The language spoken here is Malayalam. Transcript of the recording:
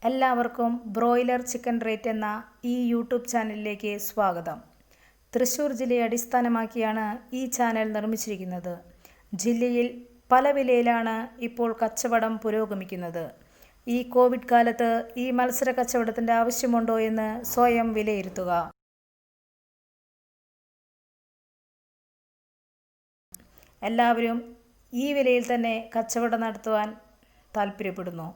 എല്ലാവർക്കും ബ്രോയിലർ ചിക്കൻ റേറ്റ് എന്ന ഈ യൂട്യൂബ് ചാനലിലേക്ക് സ്വാഗതം. തൃശ്ശൂർ ജില്ലയെ അടിസ്ഥാനമാക്കിയാണ് ഈ ചാനൽ നിർമ്മിച്ചിരിക്കുന്നത്. ജില്ലയിൽ പല വിലയിലാണ് ഇപ്പോൾ കച്ചവടം പുരോഗമിക്കുന്നത്. ഈ കോവിഡ് കാലത്ത് ഈ മത്സര കച്ചവടത്തിൻ്റെ ആവശ്യമുണ്ടോ എന്ന് സ്വയം വിലയിരുത്തുക. എല്ലാവരും ഈ വിലയിൽ തന്നെ കച്ചവടം നടത്തുവാൻ താൽപ്പര്യപ്പെടുന്നു.